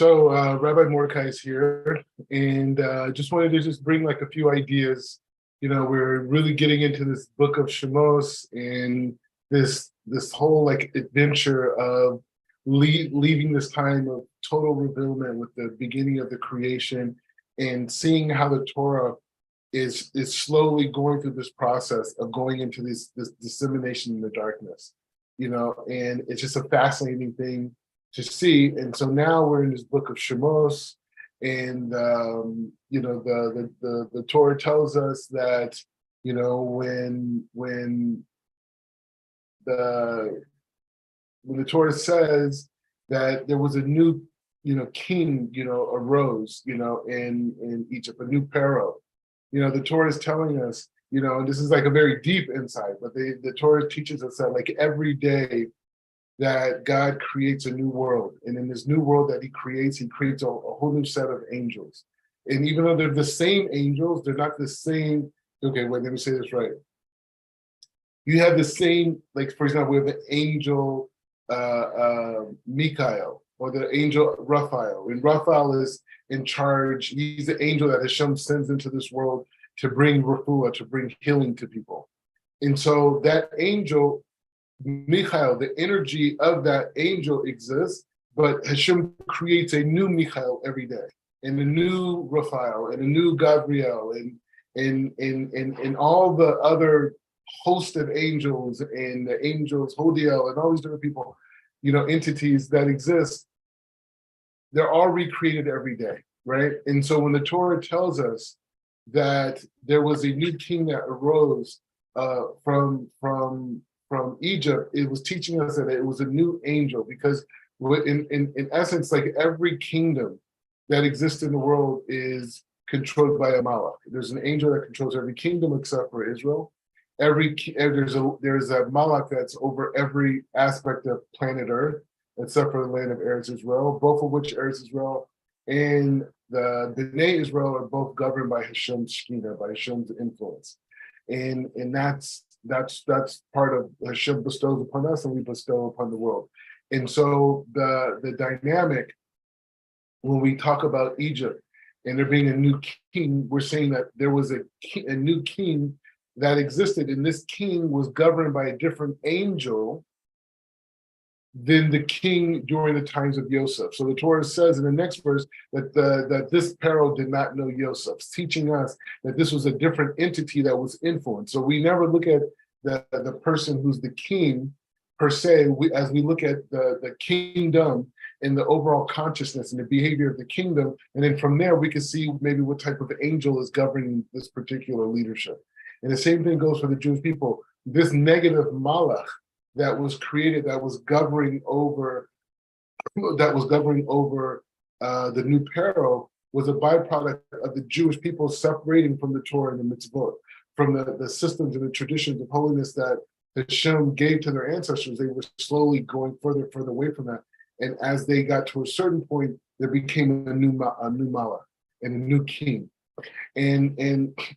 Rabbi Mordecai is here, and just wanted to just bring like a few ideas. We're really getting into this book of Shemos and this whole like adventure of leaving this time of total revealment with the beginning of the creation and seeing how the Torah is slowly going through this process of going into this dissemination in the darkness. And it's just a fascinating thing to see. And so now we're in this book of Shemos, and the Torah tells us that when the Torah says that there was a new king arose in Egypt, a new pharaoh. The Torah is telling us, and this is like a very deep insight, but the Torah teaches us that like every day that God creates a new world. And in this new world that he creates a whole new set of angels. And even though they're the same angels, they're not the same. Okay, wait, let me say this right. You have the same, like, for example, we have the angel Mikael, or the angel Raphael. And Raphael is in charge. He's the angel that Hashem sends into this world to bring refuah, to bring healing to people. And so that angel, Michael, the energy of that angel exists, but Hashem creates a new Michael every day, and a new Raphael, and a new Gabriel, and all the other host of angels, and the angels Hodiel, and all these different people, entities that exist. They're all recreated every day, right? And so when the Torah tells us that there was a new king that arose from Egypt, it was teaching us that it was a new angel, because in essence, like every kingdom that exists in the world is controlled by a malach. There's an angel that controls every kingdom except for Israel. There's a malach that's over every aspect of planet Earth except for the land of Eretz Israel, both of which Eretz Israel and the Bnei Israel are both governed by Hashem's Shekhinah, by Hashem's influence, and that's part of Hashem bestows upon us, and we bestow upon the world. And so the dynamic, when we talk about Egypt and there being a new king, we're saying that there was a new king that existed, and this king was governed by a different angel than the king during the times of Yosef. So the Torah says in the next verse that this Pharaoh did not know Yosef, teaching us that this was a different entity that was influenced. So we never look at the person who's the king per se, as we look at the kingdom and the overall consciousness and the behavior of the kingdom. And then from there, we can see maybe what type of angel is governing this particular leadership. And the same thing goes for the Jewish people. This negative malach that was created, that was governing over the new Pharaoh, was a byproduct of the Jewish people separating from the Torah and the mitzvot, from the systems and the traditions of holiness that Hashem gave to their ancestors. They were slowly going further away from that. And as they got to a certain point, there became a new malach and a new king. And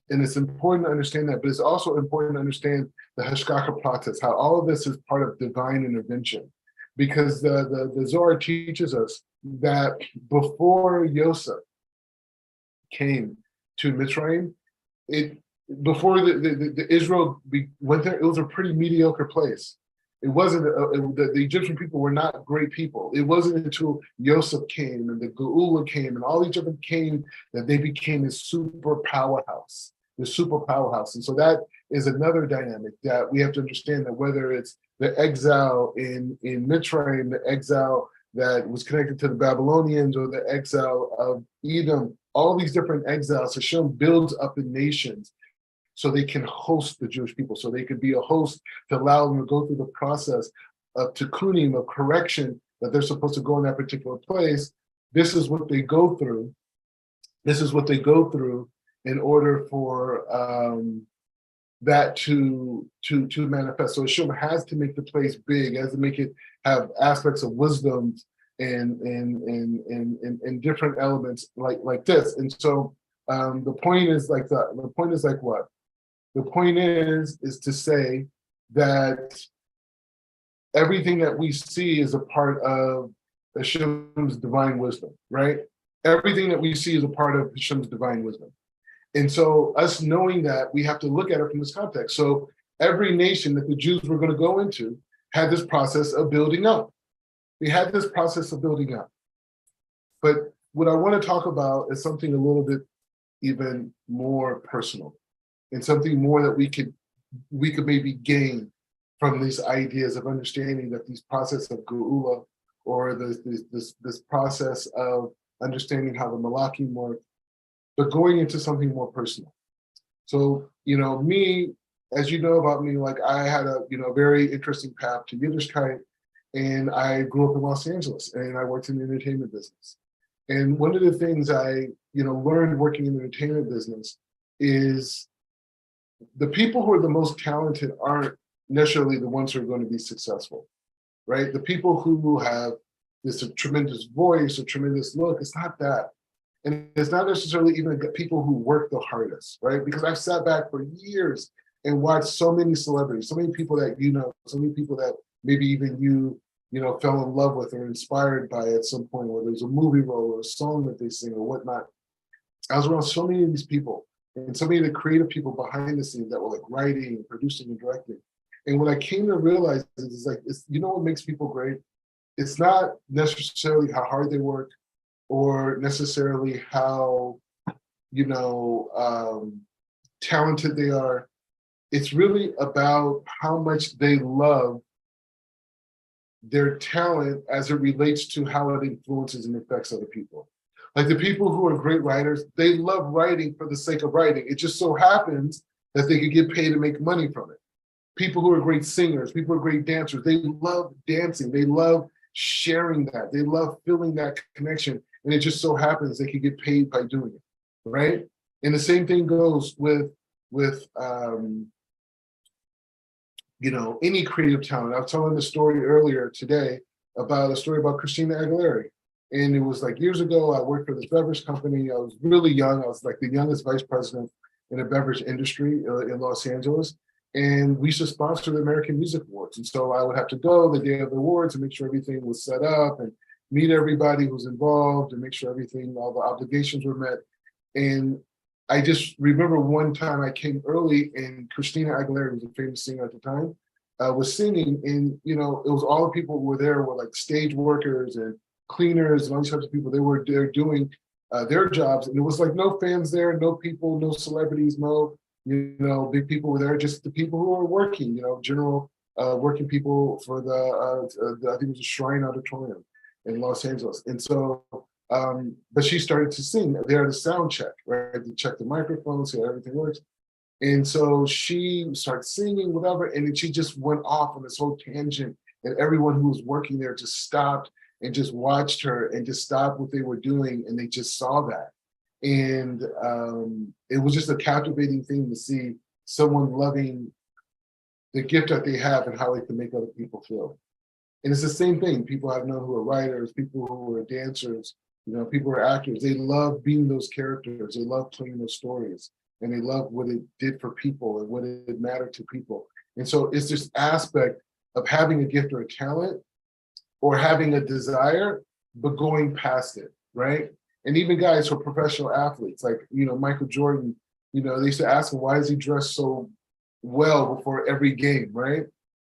it's important to understand that, but it's also important to understand the hashgacha pratis, how all of this is part of divine intervention, because the Zohar teaches us that before Yosef came to Mitzrayim, before the Israel went there, it was a pretty mediocre place. It wasn't, the Egyptian people were not great people. It wasn't until Yosef came and the Geula came and all these different came that they became this super powerhouse. And so that is another dynamic that we have to understand, that whether it's the exile in Mitzrayim, the exile that was connected to the Babylonians, or the exile of Edom, all these different exiles, Hashem builds up the nations so they can host the Jewish people, so they could be a host to allow them to go through the process of tikkunim, of correction, that they're supposed to go in that particular place. This is what they go through. In order for that to manifest. So Hashem has to make the place big, has to make it have aspects of wisdom and different elements like this. And so the point is like what? The point is to say that everything that we see is a part of Hashem's divine wisdom, right? Everything that we see is a part of Hashem's divine wisdom. And so us knowing that, we have to look at it from this context. So every nation that the Jews were going to go into had this process of building up. We had this process of building up. But what I want to talk about is something a little bit even more personal, and something more that we could maybe gain from these ideas of understanding that these process of geula, or this process of understanding how the Malachim work, but going into something more personal. So, me, as you know about me, like I had a, very interesting path to Yiddishkeit, and I grew up in Los Angeles, and I worked in the entertainment business. And one of the things I, learned working in the entertainment business is the people who are the most talented aren't necessarily the ones who are going to be successful, right? The people who have this tremendous voice, a tremendous look, it's not that. And it's not necessarily even people who work the hardest, right? Because I've sat back for years and watched so many celebrities, so many people that so many people that maybe even you fell in love with or inspired by at some point, whether there's a movie role or a song that they sing or whatnot. I was around so many of these people and so many of the creative people behind the scenes that were like writing, producing, and directing. And what I came to realize is like, what makes people great? It's not necessarily how hard they work or necessarily how, talented they are. It's really about how much they love their talent as it relates to how it influences and affects other people. Like the people who are great writers, they love writing for the sake of writing. It just so happens that they could get paid to make money from it. People who are great singers, people who are great dancers, they love dancing. They love sharing that. They love feeling that connection. And it just so happens they can get paid by doing it, right? And the same thing goes with any creative talent. I was telling the story earlier today about Christina Aguilera. And it was like years ago, I worked for this beverage company. I was really young. I was like the youngest vice president in the beverage industry in Los Angeles. And we used to sponsor the American Music Awards. And so I would have to go the day of the awards and make sure everything was set up and meet everybody who's involved and make sure all the obligations were met. And I just remember one time I came early and Christina Aguilera, who was a famous singer at the time, was singing. And, it was all the people who were there were like stage workers and cleaners and all these types of people. They were there doing their jobs. And there was like no fans there, no people, no celebrities, no, big people were there, just the people who were working, general working people for the I think it was a Shrine Auditorium in Los Angeles. And so, but she started to sing there at the sound check, right? To check the microphone, see how everything works. And so she started singing, whatever, and then she just went off on this whole tangent. And everyone who was working there just stopped and just watched her and just stopped what they were doing. And they just saw that. And it was just a captivating thing to see someone loving the gift that they have and how they can make other people feel. And it's the same thing. People I've known who are writers, people who are dancers, people who are actors. They love being those characters. They love playing those stories. And they love what it did for people and what it mattered to people. And so it's this aspect of having a gift or a talent or having a desire, but going past it, right? And even guys who are professional athletes, like, Michael Jordan, they used to ask him, why is he dressed so well before every game, right?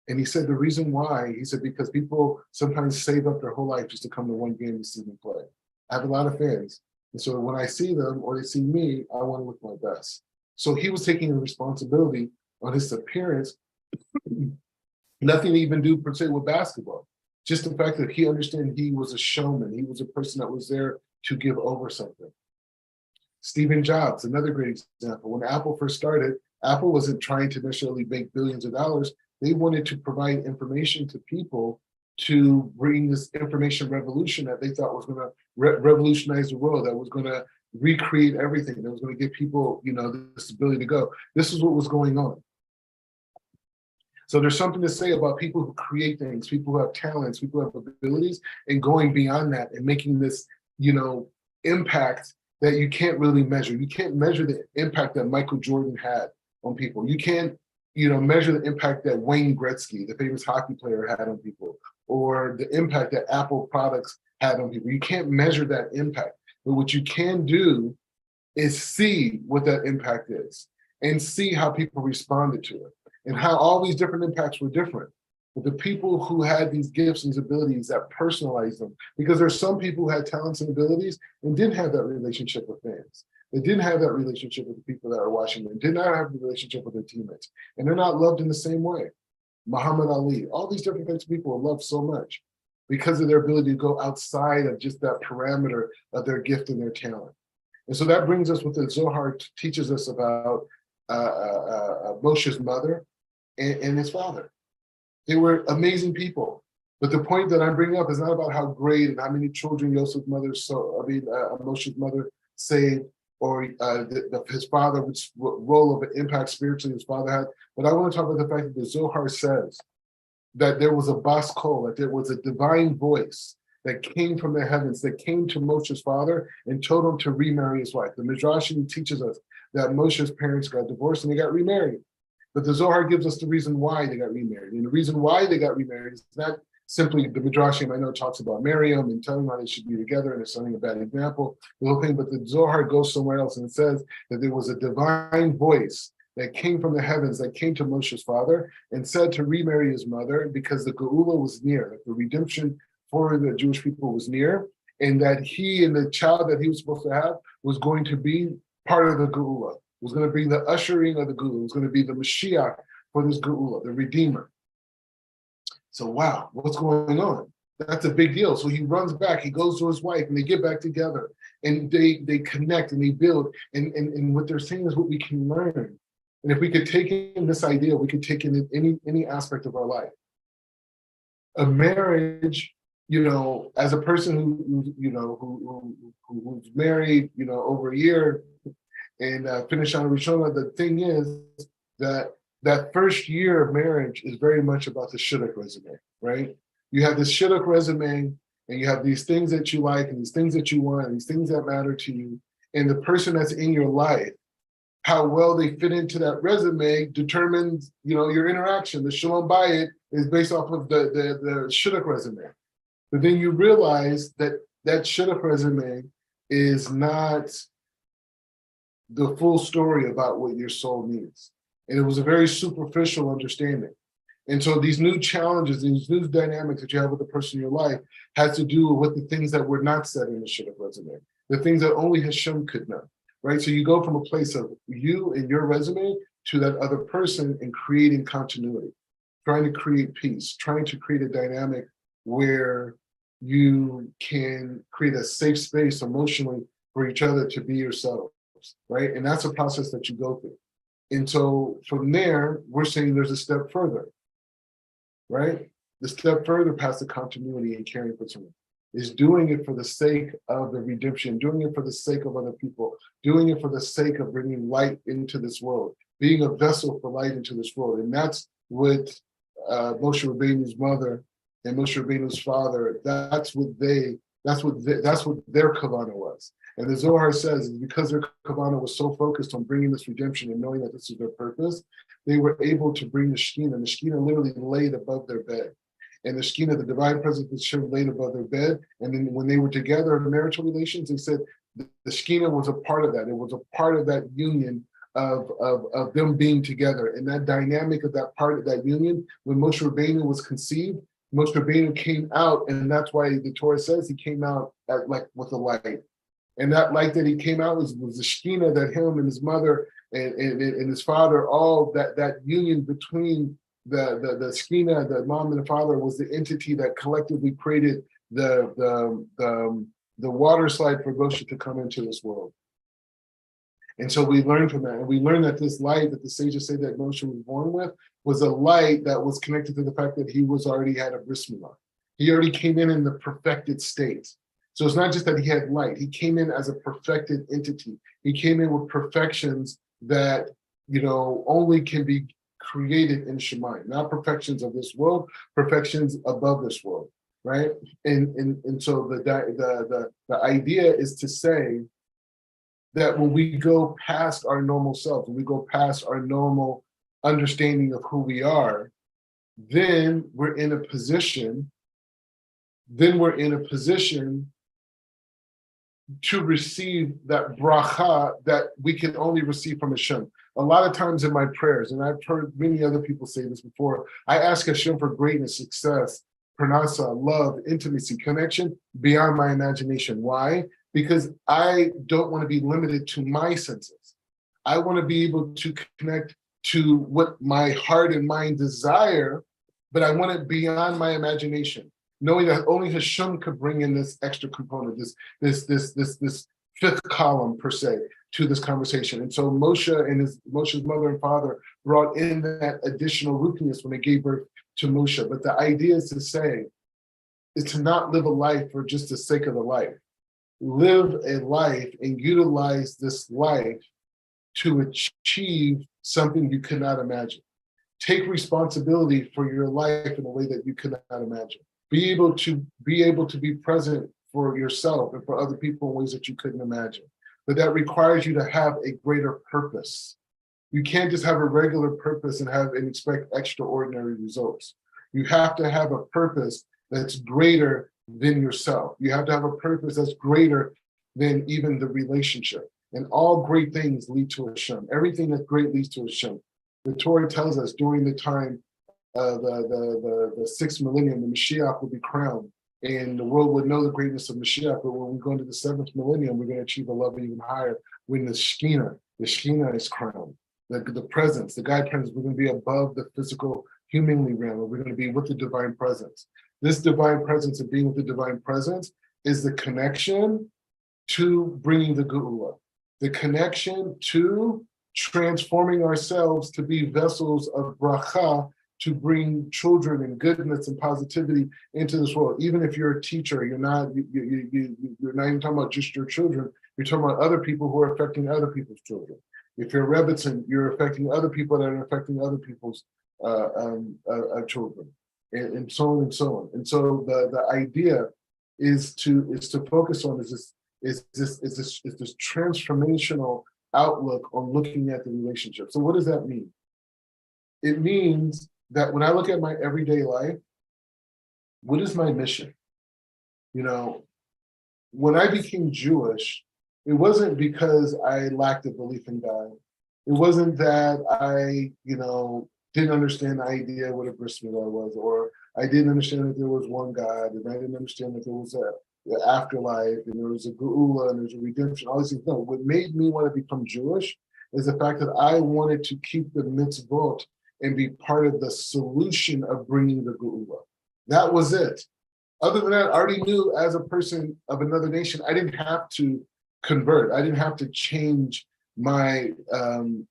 And he said the reason why, he said, because people sometimes save up their whole life just to come to one game and see me play. I have a lot of fans. And so when I see them or they see me, I want to look my best. So he was taking the responsibility on his appearance, nothing to even do per se with basketball. Just the fact that he understood he was a showman. He was a person that was there to give over something. Stephen Jobs, another great example. When Apple first started, Apple wasn't trying to necessarily make billions of dollars. They wanted to provide information to people to bring this information revolution that they thought was going to revolutionize the world, that was going to recreate everything, that was going to give people, this ability to go. This is what was going on. So there's something to say about people who create things, people who have talents, people who have abilities, and going beyond that and making this, impact that you can't really measure. You can't measure the impact that Michael Jordan had on people. You can't, measure the impact that Wayne Gretzky, the famous hockey player, had on people, or the impact that Apple products had on people. You can't measure that impact. But what you can do is see what that impact is and see how people responded to it and how all these different impacts were different. But the people who had these gifts and abilities that personalized them, because there's some people who had talents and abilities and didn't have that relationship with fans. They didn't have that relationship with the people that are watching them, did not have the relationship with their teammates, and they're not loved in the same way. Muhammad Ali, all these different types of people are loved so much because of their ability to go outside of just that parameter of their gift and their talent. And so that brings us what the Zohar teaches us about Moshe's mother and his father. They were amazing people. But the point that I'm bringing up is not about how great and how many children Moshe's mother saved, or his father, which role of impact spiritually his father had. But I want to talk about the fact that the Zohar says that there was a bas kol, that there was a divine voice that came from the heavens, that came to Moshe's father and told him to remarry his wife. The Midrash teaches us that Moshe's parents got divorced and they got remarried. But the Zohar gives us the reason why they got remarried. And the reason why they got remarried is not simply the Midrashim, I know, talks about Miriam and telling them how they should be together, and it's setting a bad example, the whole thing, but the Zohar goes somewhere else and it says that there was a divine voice that came from the heavens, that came to Moshe's father and said to remarry his mother because the Geula was near, that the redemption for the Jewish people was near, and that he and the child that he was supposed to have was going to be part of the Geula, was going to be the ushering of the Geula, was going to be the Mashiach for this Geula, the Redeemer. So, wow, what's going on? That's a big deal. So he runs back, he goes to his wife, and they get back together, and they connect and they build. And what they're saying is what we can learn. And if we could take in this idea, we could take in any aspect of our life. A marriage, as a person who's married, over a year and finished on a Rishona, the thing is that first year of marriage is very much about the shidduch resume, right? You have this shidduch resume, and you have these things that you like, and these things that you want, and these things that matter to you. And the person that's in your life, how well they fit into that resume determines, your interaction. The shalom bayit is based off of the shidduch resume. But then you realize that shidduch resume is not the full story about what your soul needs. And it was a very superficial understanding. And so these new challenges, these new dynamics that you have with the person in your life has to do with the things that were not said in the shidduch resume, the things that only Hashem could know, right? So you go from a place of you and your resume to that other person and creating continuity, trying to create peace, trying to create a dynamic where you can create a safe space emotionally for each other to be yourselves, right? And that's a process that you go through. And so from there, we're saying there's a step further, right? The step further past the continuity and caring for someone is doing it for the sake of the redemption, doing it for the sake of other people, doing it for the sake of bringing light into this world, being a vessel for light into this world. And that's what Moshe Rabbeinu's mother and Moshe Rabbeinu's father, that's what their kavanah was. And the Zohar says, because their kavanah was so focused on bringing this redemption and knowing that this is their purpose, they were able to bring the Shekhinah. The Shekhinah literally laid above their bed. And the Shekhinah, the divine presence of Hashem, laid above their bed. And then when they were together in marital relations, they said the Shekhinah was a part of that. It was a part of that union of them being together. And that dynamic of that part of that union, when Moshe Rabbeinu was conceived, Moshe Rabbeinu came out, and that's why the Torah says he came out with a light. And that light that he came out was the Shekhinah that him and his mother and his father, all that union between the Shekhinah, the mom and the father, was the entity that collectively created the water slide for Moshe to come into this world. And so we learn from that, and we learn that this light that the sages say that Moshe was born with was a light that was connected to the fact that he was already had a bris milah. He already came in the perfected state. So it's not just that he had light. He came in as a perfected entity. He came in with perfections that, only can be created in Shemayim, not perfections of this world, perfections above this world, right? And so the idea is to say that when we go past our normal self, when we go past our normal understanding of who we are, then we're in a position then we're in a position to receive that bracha that we can only receive from Hashem. A lot of times in my prayers, and I've heard many other people say this before, I ask Hashem for greatness, success, pranasa, love, intimacy, connection beyond my imagination. Why? Because I don't want to be limited to my senses. I want to be able to connect to what my heart and mind desire, but I want it beyond my imagination, knowing that only Hashem could bring in this extra component, this fifth column per se to this conversation. And so Moshe's mother and father brought in that additional rookiness when they gave birth to Moshe. But the idea is to not live a life for just the sake of the life. Live a life and utilize this life to achieve something you could not imagine. Take responsibility for your life in a way that you could not imagine. Be able to be present for yourself and for other people in ways that you couldn't imagine. But that requires you to have a greater purpose. You can't just have a regular purpose and expect extraordinary results. You have to have a purpose that's greater than yourself. You have to have a purpose that's greater than even the relationship. And all great things lead to Hashem. Everything that's great leads to Hashem. The Torah tells us during the time the sixth millennium, the Mashiach will be crowned, and the world would know the greatness of Mashiach. But when we go into the seventh millennium, we're going to achieve a level even higher when the Shekhinah is crowned. The presence, the God presence, we're going to be above the physical humanly realm. We're going to be with the divine presence. This divine presence and being with the divine presence is the connection to bringing the Geula, the connection to transforming ourselves to be vessels of bracha, to bring children and goodness and positivity into this world. Even if you're a teacher, you're not even talking about just your children. You're talking about other people who are affecting other people's children. If you're a Rebbitzin, you're affecting other people that are affecting other people's children, and so on and so on. And so the idea is to focus on is this transformational outlook on looking at the relationship. So what does that mean? It means that when I look at my everyday life, what is my mission? When I became Jewish, it wasn't because I lacked a belief in God. It wasn't that I, didn't understand the idea what a bris milah was, or I didn't understand that there was one God, and I didn't understand that there was the afterlife, and there was a geula, and there's a redemption, all these things. No, what made me want to become Jewish is the fact that I wanted to keep the mitzvot and be part of the solution of bringing the geula. That was it. Other than that, I already knew as a person of another nation, I didn't have to convert. I didn't have to change my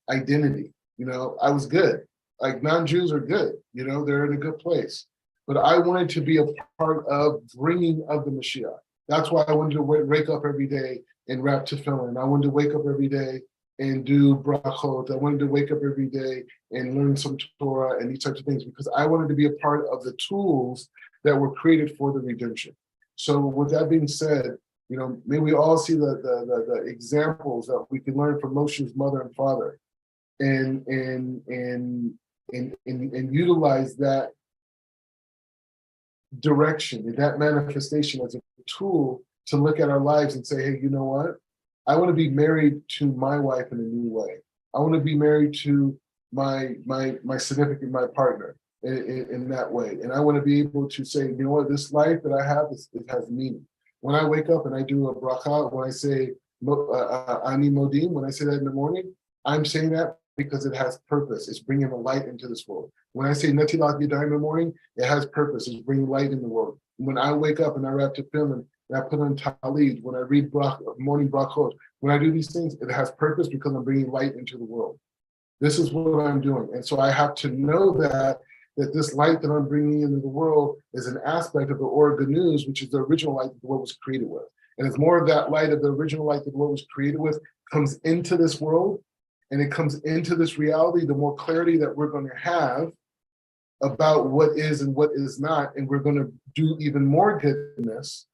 identity. I was good. Like non-Jews are good. They're in a good place. But I wanted to be a part of bringing of the Mashiach. That's why I wanted to wake up every day and rap tefillin. I wanted to wake up every day and do brachot. I wanted to wake up every day and learn some Torah and these types of things, because I wanted to be a part of the tools that were created for the redemption. So with that being said, may we all see the examples that we can learn from Moshe's mother and father, and utilize that direction, that manifestation as a tool to look at our lives and say, hey, you know what? I want to be married to my wife in a new way. I want to be married to my significant, my partner in that way. And I want to be able to say, you know what, this life that I have, it has meaning. When I wake up and I do a bracha, when I say ani modim, when I say that in the morning, I'm saying that because it has purpose. It's bringing the light into this world. When I say netilat yadayim in the morning, it has purpose. It's bringing light in the world. When I wake up and I wrap tefillin and I put on talid, when I read morning brachot, when I do these things, it has purpose because I'm bringing light into the world. This is what I'm doing. And so I have to know that this light that I'm bringing into the world is an aspect of the Or Ganuz, which is the original light that the world was created with. And as more of that light of the original light that the world was created with comes into this world, and it comes into this reality, the more clarity that we're going to have about what is and what is not, and we're going to do even more goodness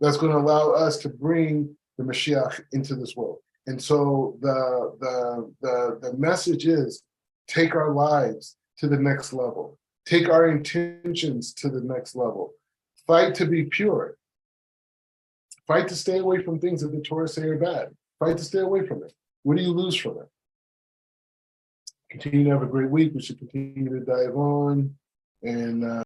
that's going to allow us to bring the Mashiach into this world. And so the message is, take our lives to the next level. Take our intentions to the next level. Fight to be pure. Fight to stay away from things that the Torah say are bad. Fight to stay away from it. What do you lose from it? Continue to have a great week. We should continue to dive on and